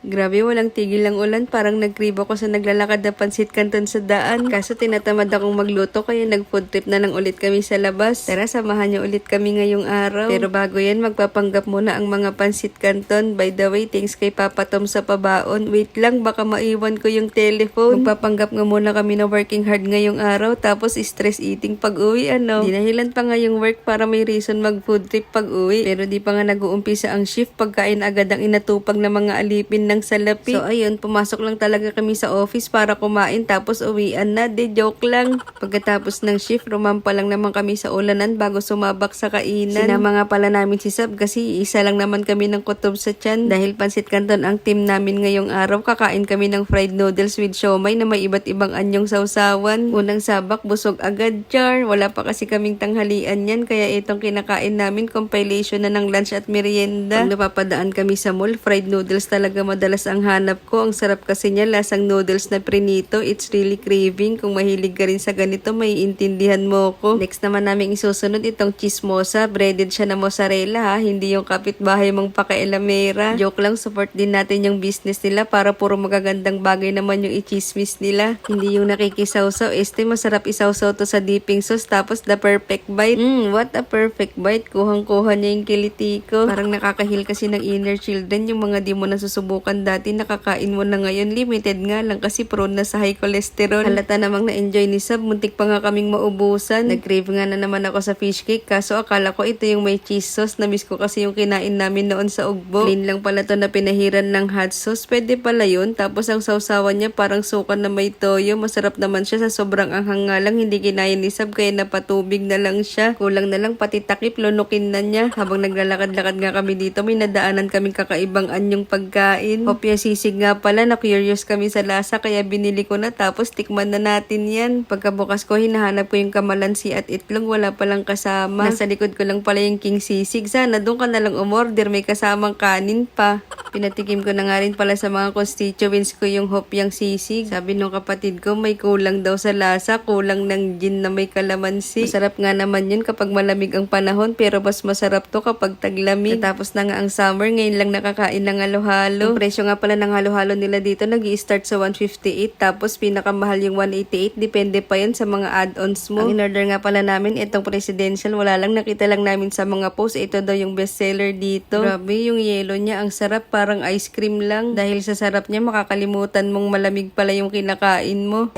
Grabe, walang tigil ang ulan. Parang nag-crave ako sa naglalakad na pansit canton sa daan. Kaso tinatamad akong magluto kaya nag-food trip na lang ulit kami sa labas. Tara, samahan niyo ulit kami ngayong araw. Pero bago yan, magpapanggap muna ang mga pansit canton. By the way, thanks kay Papa Tom sa pabaon. Wait lang, baka maiwan ko yung telephone. Magpapanggap nga muna kami na working hard ngayong araw. Tapos stress eating pag uwi, ano. Dinahilan pa nga yung work para may reason mag-food trip pag uwi. Pero di pa nga nag-uumpisa ang shift. Pagkain agad ang inatupag na mga alipin ng salapi. So ayun, pumasok lang talaga kami sa office para kumain tapos uwian na. De joke lang. Pagkatapos ng shift, rumampa lang naman kami sa ulanan bago sumabak sa kainan. Sinama nga pala namin si Sab kasi isa lang naman kami ng kutob sa tiyan. Dahil pansit canton ang team namin ngayong araw, kakain kami ng fried noodles with siomay na may iba't ibang anyong sausawan. Unang sabak, busog agad, char. Wala pa kasi kaming tanghalian yan kaya itong kinakain namin compilation na ng lunch at merienda. Pag napapadaan kami sa mall, fried noodles talaga madalas ang hanap ko. Ang sarap kasi niya, lasang noodles na prinito. It's really craving. Kung mahilig ka rin sa ganito, may intindihan mo ko. Next naman namin isusunod itong chismosa. Breaded siya na mozzarella ha. Hindi yung kapitbahay mong pakailamera. Joke lang, support din natin yung business nila para puro magagandang bagay naman yung i-chismis nila. Hindi yung nakikisawsaw. Masarap isawsaw to sa dipping sauce tapos the perfect bite. What a perfect bite. Kuhang-kuha niya yung kiliti ko. Parang nakakahil kasi ng inner children yung mga di mo nasusubukan dati, nakakain mo na ngayon. Limited nga lang kasi prone na sa high cholesterol. Halata namang na-enjoy ni Sab. Muntik pa nga kaming maubusan. Nag-crave nga na naman ako sa fish cake. Kaso akala ko ito yung may cheese sauce. Na-miss ko kasi yung kinain namin noon sa Ugbo. Plain lang pala to na pinahiran ng hot sauce. Pwede pala yun. Tapos ang sausawan niya parang sukan na may toyo. Masarap naman siya sa sobrang anghang nga lang. Hindi kinaya ni Sab kaya napatubig na lang siya. Kulang na lang pati takip. Lunukin na niya. Habang naglalakad-lakad nga kami dito, may nadaanan kaming kakaibang anyong pagkain. Hopya sisig nga pala, na curious kami sa lasa kaya binili ko na tapos tikman na natin yan. Pagkabukas ko, hinahanap ko yung kamalansi at itlog, wala palang kasama. Nasa likod ko lang pala yung king sisig. Sana doon ka na lang umorder, may kasamang kanin pa. Pinatikim ko na nga rin pala sa mga constituents ko yung hopyang sisig. Sabi nung kapatid ko, may kulang daw sa lasa, kulang ng gin na may kalamansi. Masarap nga naman yun kapag malamig ang panahon, pero mas masarap to kapag taglamig. Tapos na nga ang summer, ngayon lang nakakain ng halo-halo. Ang presyo nga pala ng halo-halo nila dito nag-i-start sa 158 tapos pinakamahal yung 188. Depende pa yan sa mga add-ons mo. Ang in-order nga pala namin itong presidential. Wala lang, nakita lang namin sa mga post. Ito daw yung bestseller dito. Grabe, yung yellow niya ang sarap, parang ice cream lang. Dahil sa sarap niya, makakalimutan mong malamig pala yung kinakain mo.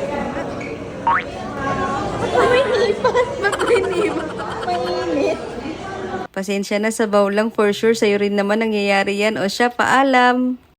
Pasensya na, sabaw lang for sure. Sa'yo rin naman nangyayari yan. O siya, paalam!